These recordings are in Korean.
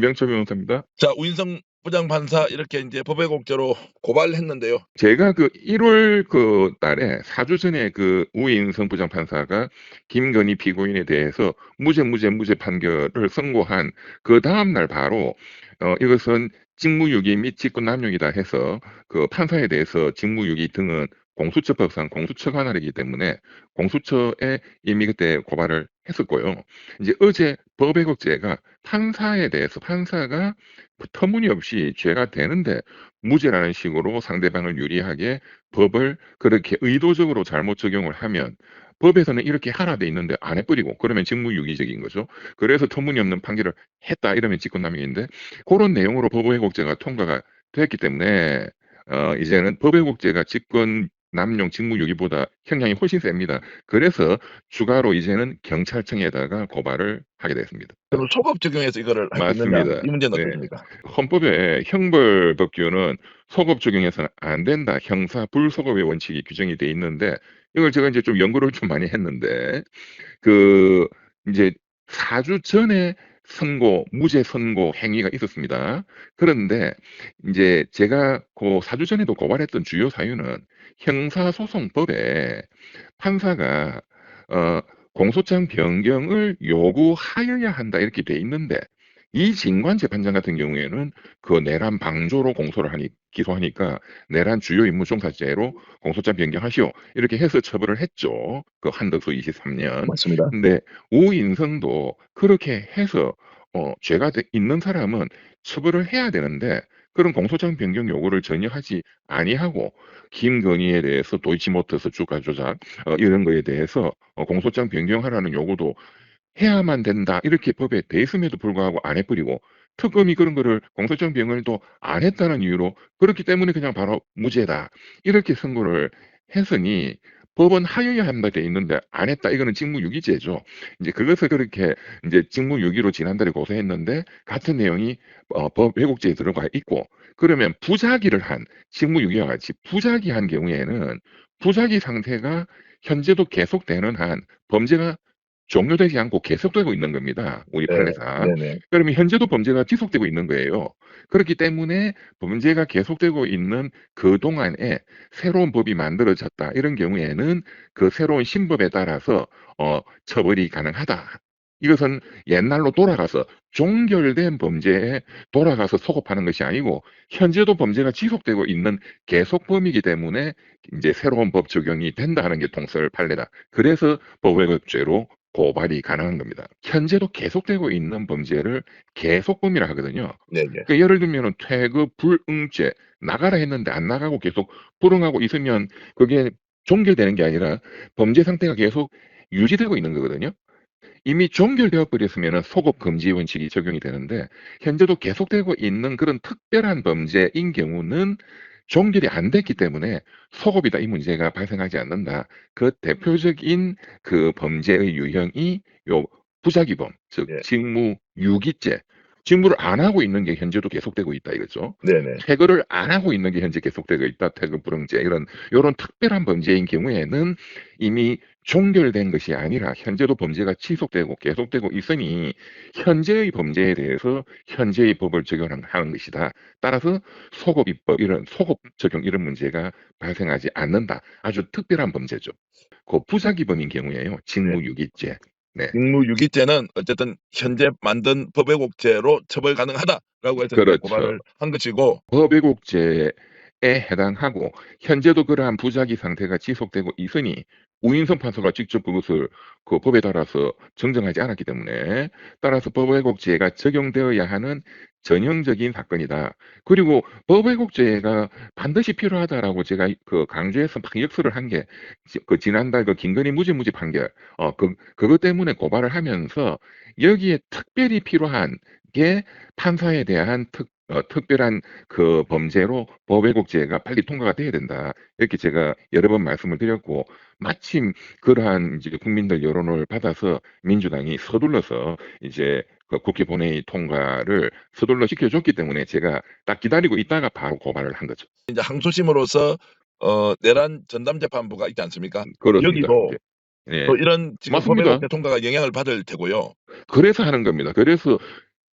이병철 변호사입니다. 자, 우인성 부장판사 이렇게 인제 법의곡제로 고발했는데요. 제가 그 1월 달에 4주 전에 그 우인성 부장판사가 김건희 피고인에 대해서 무죄, 무죄, 무죄 판결을 선고한 그다음 날 바로 이것은 직무유기 및 직권남용이다 해서 그 판사에 대해서 직무유기 등은 공수처법상 공수처 관할이기 때문에 공수처에 이미 그때 고발을 했었고요. 이제 어제 법의국제가 판사에 대해서 판사가 터무니없이 죄가 되는데 무죄라는 식으로 상대방을 유리하게 법을 그렇게 의도적으로 잘못 적용을 하면 법에서는 이렇게 하라 돼 있는데 안 해버리고 그러면 직무유기적인 거죠. 그래서 터무니없는 판결을 했다 이러면 직권남용인데 그런 내용으로 법의국제가 통과가 됐기 때문에 이제는 법의국제가 직권남용 직무유기보다 형량이 훨씬 셉니다. 그래서 추가로 이제는 경찰청에다가 고발을 하게 됐습니다. 그럼 소급 적용해서 이거를 했겠느냐, 맞습니다. 이 문제는 네. 어떠십니까? 헌법에 형벌법규는 소급 적용해서는 안 된다. 형사 불소급의 원칙이 규정이 돼 있는데 이걸 제가 이제 좀 연구를 좀 많이 했는데 그 인제 4주 전에 무죄 선고 행위가 있었습니다. 그런데 인제 제가 4주 전에도 고발했던 주요 사유는 형사소송법에 판사가 어 "공소장 변경을 요구하여야 한다." 이렇게 돼 있는데 이진관 재판장 같은 경우에는 그 내란 방조로 공소를 하니 기소하니까 "내란 주요 임무 종사죄로 공소장 변경하시오." 이렇게 해서 처벌을 했죠. 그 한덕수 23 년. 맞습니다. 근데 우인성도 그렇게 해서 죄가 있는 사람은 처벌을 해야 되는데 그런 공소장 변경 요구를 전혀 하지 아니하고 김건희에 대해서 도이치모터스 주가 조작 이런 거에 대해서 공소장 변경하라는 요구도 해야만 된다. 이렇게 법에 돼 있음에도 불구하고 안 해 버리고 특검이 그런 거를 공소장 변경을 안 했다는 이유로 그렇기 때문에 그냥 바로 무죄다. 이렇게 선고를 했으니 법은 하여야 한다 돼 있는데 안 했다. 이거는 직무유기죄죠. 이제 그것을 그렇게 인제 직무유기로 지난달에 고소했는데 같은 내용이 법 왜곡죄에 들어가 있고 그러면 부작위를 한 직무유기와 같이 부작위한 경우에는 부작위 상태가 현재도 계속되는 한 범죄가 종료되지 않고 계속되고 있는 겁니다, 우리 네. 판례상. 네네. 그러면 현재도 범죄가 지속되고 있는 거예요. 그렇기 때문에 범죄가 계속되고 있는 그동안에 새로운 법이 만들어졌다. 이런 경우에는 그 새로운 신법에 따라서 처벌이 가능하다. 이것은 옛날로 돌아가서 종결된 범죄에 돌아가서 소급하는 것이 아니고 현재도 범죄가 지속되고 있는 계속범이기 때문에 인제 새로운 법 적용이 된다는 게 통설 판례다. 그래서 법외국죄로 고발이 가능한 겁니다. 현재도 계속되고 있는 범죄를 계속범이라 하거든요. 네네. 그 예를 들면은 퇴급 불응죄 나가라 했는데 안 나가고 계속 불응하고 있으면 그게 종결되는 게 아니라 범죄 상태가 계속 유지되고 있는 거거든요. 이미 종결되어 버렸으면은 소급 금지 원칙이 적용이 되는데 현재도 계속되고 있는 그런 특별한 범죄인 경우는 종결이 안 됐기 때문에 소급이다 이 문제가 발생하지 않는다. 그 대표적인 그 범죄의 유형이 요 부작위범 즉 예. 직무유기죄. 직무를 안 하고 있는 게 현재도 계속되고 있다 이거죠. 네네. 퇴거를 안 하고 있는 게 현재 계속되고 있다. 퇴거 불응죄 이런 요런 특별한 범죄인 경우에는 이미 종결된 것이 아니라 현재도 범죄가 지속되고 계속되고 있으니 현재의 범죄에 대해서 현재의 법을 적용하는 것이다. 따라서 소급 입법 이런 소급 적용 이런 문제가 발생하지 않는다. 아주 특별한 범죄죠. 그 부작위범인 경우에요. 네. 직무유기죄. 네. 직무유기죄는 어쨌든 현재 만든 법의곡죄로 처벌 가능하다라고 해서 인제 그렇죠. 고발을 한 것이고. 법외국죄에 해당하고 현재도 그러한 부작위 상태가 지속되고 있으니 우인성 판사가 직접 그것을 그 법에 따라서 정정하지 않았기 때문에 따라서 법외국죄가 적용되어야 하는 전형적인 사건이다. 그리고 법외국죄가 반드시 필요하다라고 제가 강조해서 막 역설을 한 게 지난달 그 김건희 무죄 판결 그것 때문에 고발을 하면서 여기에 특별히 필요한 게 판사에 대한 특별한 그 범죄로 법외국죄가 빨리 통과가 돼야 된다. 이렇게 제가 여러 번 말씀을 드렸고 마침 그러한 이제 국민들 여론을 받아서 민주당이 서둘러서 이제 그 국회 본회의 통과를 서둘러 시켜줬기 때문에 제가 딱 기다리고 있다가 바로 고발을 한 거죠. 인제 항소심으로서 내란 전담재판부가 있지 않습니까? 그렇습니다. 여기도 이제 예. 또 이런 지금 맞습니다. 법의곡죄 통과가 영향을 받을 테고요. 그래서 하는 겁니다. 그래서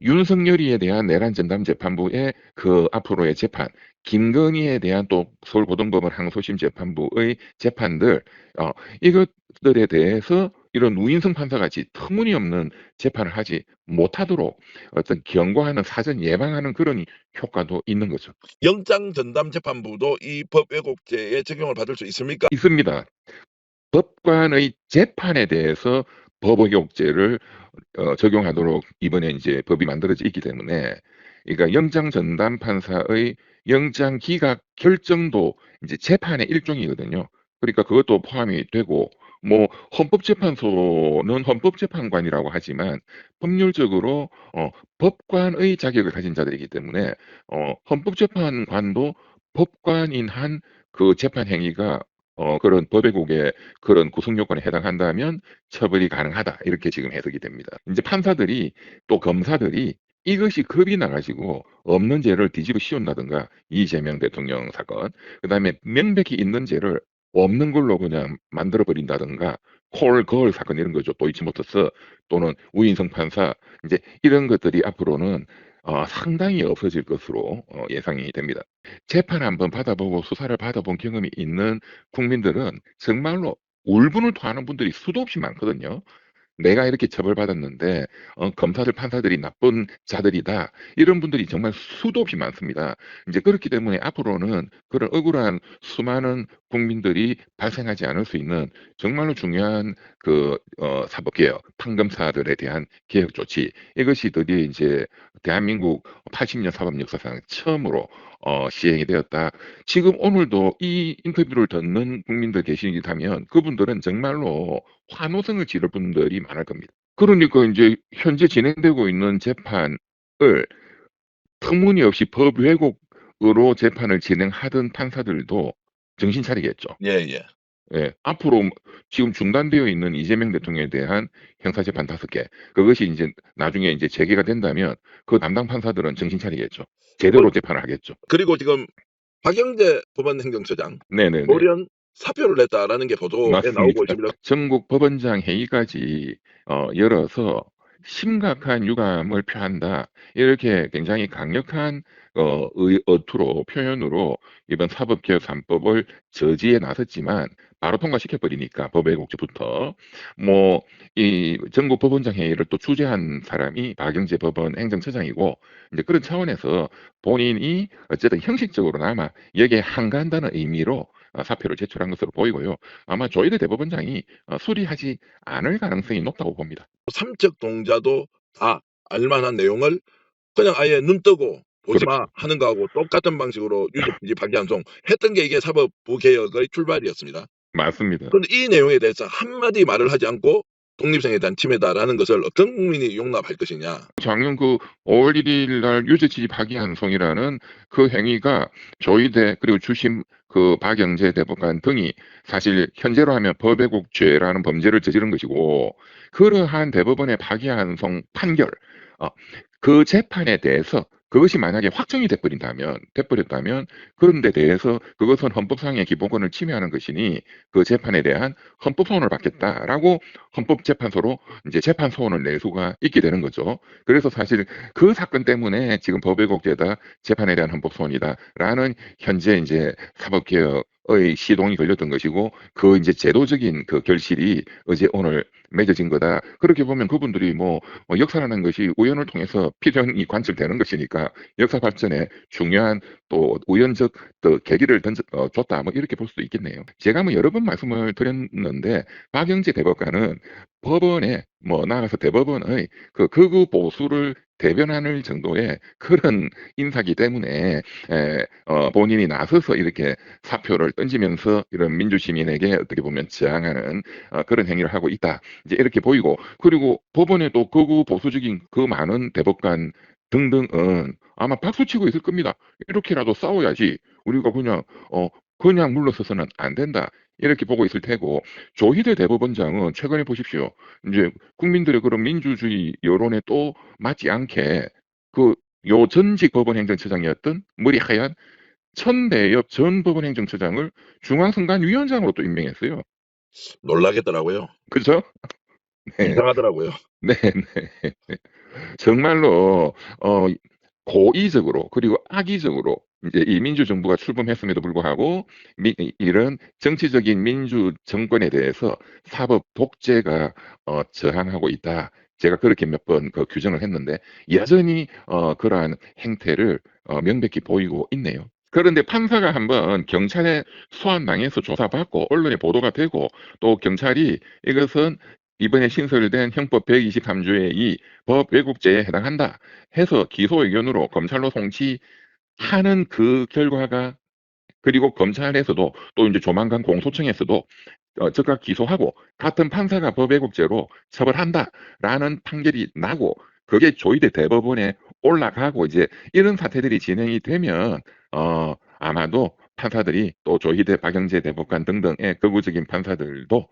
윤석열이에 대한 내란 전담 재판부의 그 앞으로의 재판, 김건희에 대한 또 서울고등법원 항소심 재판부의 재판들, 어, 이것들에 대해서 이런 우인성 판사같이 터무니없는 재판을 하지 못하도록 어떤 경고하는 사전 예방하는 그런 효과도 있는 거죠. 영장 전담 재판부도 이 법 왜곡죄에 적용을 받을 수 있습니까? 있습니다. 법관의 재판에 대해서 법의혹죄를 적용하도록 이번에 이제 법이 만들어져 있기 때문에, 그러니까 영장 전담 판사의 영장 기각 결정도 이제 재판의 일종이거든요. 그러니까 그것도 포함이 되고, 뭐 헌법재판소는 헌법재판관이라고 하지만 법률적으로 법관의 자격을 가진 자들이기 때문에 헌법재판관도 법관인 한 그 재판 행위가 그런 법의곡의 그런 구성 요건에 해당한다면 처벌이 가능하다. 이렇게 지금 해석이 됩니다. 이제 판사들이 또 검사들이 이것이 겁이 나가지고 없는 죄를 뒤집어 씌운다든가, 이재명 대통령 사건, 그다음에 명백히 있는 죄를 없는 걸로 그냥 만들어 버린다든가, 콜 걸 사건 이런 거죠. 도이치모터스 또는 우인성 판사, 이제 이런 것들이 앞으로는 상당히 없어질 것으로 예상이 됩니다. 재판 한번 받아보고 수사를 받아본 경험이 있는 국민들은 정말로 울분을 토하는 분들이 수도 없이 많거든요. 내가 이렇게 처벌받았는데 검사들 판사들이 나쁜 자들이다. 이런 분들이 정말 수도 없이 많습니다. 이제 그렇기 때문에 앞으로는 그런 억울한 수많은 국민들이 발생하지 않을 수 있는 정말로 중요한 그 사법개혁, 판검사들에 대한 개혁 조치, 이것이 드디어 이제 대한민국 80년 사법 역사상 처음으로 시행이 되었다. 지금 오늘도 이 인터뷰를 듣는 국민들 계시다면 그분들은 정말로 환호성을 지를 분들이 많을 겁니다. 그러니까 이제 현재 진행되고 있는 재판을 터무니없이 법 왜곡으로 재판을 진행하던 판사들도 정신 차리겠죠. 예예. 예. 앞으로 지금 중단되어 있는 이재명 대통령에 대한 형사재판 5개, 그것이 인제 나중에 인제 재개가 된다면 그 담당 판사들은 정신 차리겠죠. 어 제대로 재판을 하겠죠. 그리고 지금 박영재 법원행정처장 네네네. 돌연 사표를 냈다라는 게 보도에 맞습니다. 나오고 있습니다. 전국 법원장 회의까지 열어서 "심각한 유감을 표한다." 이렇게 굉장히 강력한 어투로, 표현으로 이번 사법개혁 3 법을 저지에 나섰지만 바로 통과시켜 버리니까, 법 왜곡죄부터. 뭐 이 전국 법원장 회의를 또 주재한 사람이 박영재 법원 행정처장이고, 인제 그런 차원에서 본인이 어쨌든 형식적으로나마 여기에 한가한다는 의미로 사표를 제출한 것으로 보이고요. 아마 조희대 대법원장이 수리하지 않을 가능성이 높다고 봅니다. 삼척 동자도 다 알만한 내용을 그냥 아예 눈 뜨고 보지 마 그렇죠. 하는 거하고 똑같은 방식으로 유죄 파기환송 했던 게 이게 사법부 개혁의 출발이었습니다. 맞습니다. 그런데 이 내용에 대해서 한마디 말을 하지 않고 독립성에 대한 침해다라는 것을 어떤 국민이 용납할 것이냐. 작년 그 5월 1일 날 유죄 파기환송이라는 그 행위가 조희대 그리고 주심 그 박영재 대법관 등이 사실 현재로 하면 법왜곡죄라는 범죄를 저지른 것이고, 그러한 대법원의 파기환송 판결, 어 그 재판에 대해서 그것이 만약에 확정이 돼 버렸다면 그런 데 대해서 그것은 헌법상의 기본권을 침해하는 것이니 그 재판에 대한 헌법 소원을 받겠다라고 헌법재판소로 인제 재판 소원을 낼 수가 있게 되는 거죠. 그래서 사실 그 사건 때문에 지금 법 왜곡죄다, 재판에 대한 헌법 소원이다라는 현재 인제 사법개혁의 시동이 걸렸던 것이고, 그 인제 제도적인 그 결실이 어제 오늘 맺어진 거다. 그렇게 보면 그분들이 역사라는 것이 우연을 통해서 필연이 관철되는 것이니까 역사 발전에 중요한 또 우연적 또 계기를 줬다, 뭐 이렇게 볼 수도 있겠네요. 제가 뭐 여러 번 말씀을 드렸는데 박영재 대법관은 법원에 나아가서 대법원의 그 극우 보수를 대변하는 정도의 그런 인사기 때문에 본인이 나서서 이렇게 사표를 던지면서 이런 민주시민에게 어떻게 보면 저항하는 그런 행위를 하고 있다. 이제 이렇게 보이고, 그리고 법원에 또 극우 보수적인 그 많은 대법관 등등은 아마 박수치고 있을 겁니다. '이렇게라도 싸워야지. 우리가 그냥 물러서서는 안 된다.' 이렇게 보고 있을 테고, 조희대 대법원장은 최근에 보십시오. 인제 국민들의 그런 민주주의 여론에 또 맞지 않게 그 요 전직 법원행정처장이었던 머리 하얀 천배엽 전 법원행정처장을 중앙선관위원장으로 또 임명했어요. 놀라겠더라고요. 그죠? 네. 이상하더라고요. 네네. 정말로 고의적으로 그리고 악의적으로 이제 이 민주정부가 출범했음에도 불구하고 이런 정치적인 민주 정권에 대해서 사법 독재가 저항하고 있다. 제가 그렇게 몇 번 그 규정을 했는데 여전히 그러한 행태를 명백히 보이고 있네요. 그런데 판사가 한번 경찰에 소환당해서 조사받고 언론에 보도가 되고 또 경찰이 이것은 이번에 신설된 형법 123 조의 이 법 왜곡죄에 해당한다 해서 기소 의견으로 검찰로 송치하는 그 결과가 그리고 검찰에서도 또 인제 조만간 공소청에서도 즉각 기소하고 같은 판사가 법 왜곡죄로 처벌한다라는 판결이 나고 그게 조의대 대법원에 올라가고 이제 이런 사태들이 진행이 되면 아마도 판사들이 또 조희대, 박영재 대법관 등등의 극우적인 판사들도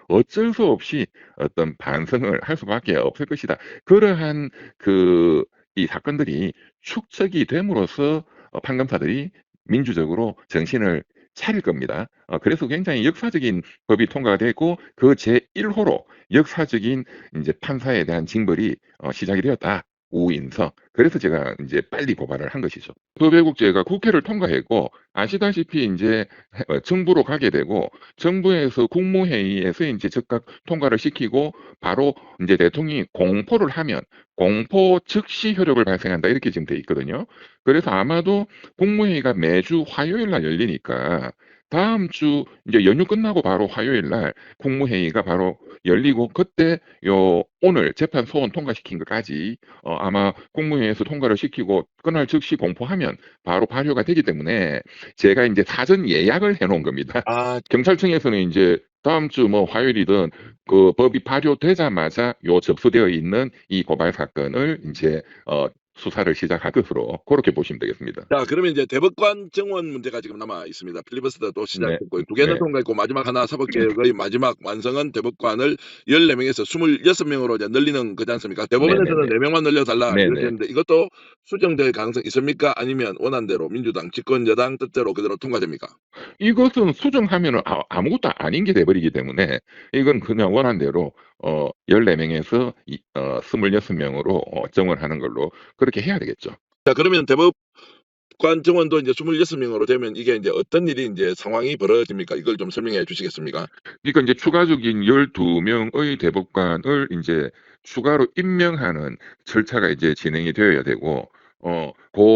어쩔 수 없이 어떤 반성을 할 수밖에 없을 것이다. 그러한 그 이 사건들이 축적이 됨으로써 판검사들이 민주적으로 정신을 차릴 겁니다. 그래서 굉장히 역사적인 법이 통과가 됐고 그 제1 호로 역사적인 인제 판사에 대한 징벌이 시작이 되었다. 우인성. 그래서 제가 인제 빨리 고발을 한 것이죠. 법 왜곡죄가 국회를 통과했고 아시다시피 인제 정부로 가게 되고 정부에서 국무회의에서 인제 즉각 통과를 시키고 바로 인제 대통령이 공포를 하면 "공포 즉시 효력을 발생한다." 이렇게 지금 돼 있거든요. 그래서 아마도 국무회의가 매주 화요일 날 열리니까 다음 주 이제 연휴 끝나고 바로 화요일 날 국무회의가 바로 열리고 그때 오늘 재판 소원 통과시킨 것까지 아마 국무회의에서 통과를 시키고 그날 즉시 공포하면 바로 발효가 되기 때문에 제가 인제 사전 예약을 해 놓은 겁니다. 아. 경찰청에서는 인제 다음 주 뭐 화요일이든 그 법이 발효되자마자 접수되어 있는 이 고발 사건을 인제 수사를 시작할 것으로 고렇게 보시면 되겠습니다. 자, 그러면 이제 대법관 정원 문제가 지금 남아 있습니다. 필리버스터도 네. 시작됐고 두 개는 네. 통과했고 마지막 하나 사법개혁의 마지막 완성은 대법관을 14 명에서 26 명으로 이제 늘리는 거지 않습니까? 대법원에서는 네네네. 4 명만 늘려 달라 이렇게 네네. 했는데 이것도 수정될 가능성이 있습니까? 아니면 원안대로 민주당 집권 여당 뜻대로 그대로 통과됩니까? 이것은 수정하면은 아무것도 아닌 게 돼 버리기 때문에 이건 그냥 원안대로 14 명에서 26 명으로 정원하는 걸로 그렇게 해야 되겠죠. 자, 그러면 대법관 정원도 이제 26 명으로 되면 이게 인제 어떤 일이 인제 상황이 벌어집니까? 이걸 좀 설명해 주시겠습니까? 그러니까 인제 추가적인 12 명의 대법관을 인제 추가로 임명하는 절차가 이제 진행이 되어야 되고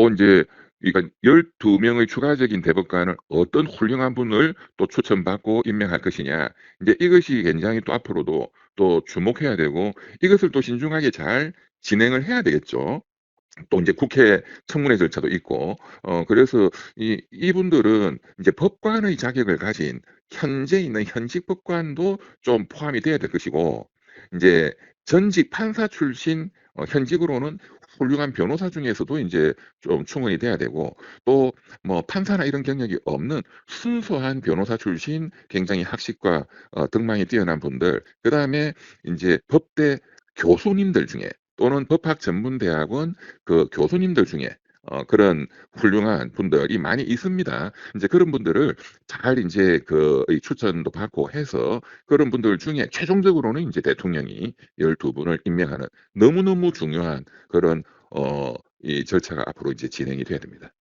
인제 그러니까 12 명의 추가적인 대법관을 어떤 훌륭한 분을 또 추천받고 임명할 것이냐. 인제 이것이 굉장히 또 앞으로도 또 주목해야 되고 이것을 또 신중하게 잘 진행을 해야 되겠죠. 또 인제 국회 청문회 절차도 있고 그래서 이분들은 이제 법관의 자격을 가진 현재 있는 현직 법관도 좀 포함이 돼야 될 것이고 인제 전직 판사 출신 현직으로는 훌륭한 변호사 중에서도 인제 좀 충원이 돼야 되고 또 뭐 판사나 이런 경력이 없는 순수한 변호사 출신 굉장히 학식과 등망이 뛰어난 분들 그다음에 인제 법대 교수님들 중에 또는 법학전문대학원 그 교수님들 중에 그런 훌륭한 분들이 많이 있습니다. 인제 그런 분들을 잘 인제 이 추천도 받고 해서 그런 분들 중에 최종적으로는 인제 대통령이 12 분을 임명하는 너무너무 중요한 그런 이 절차가 앞으로 이제 진행이 돼야 됩니다.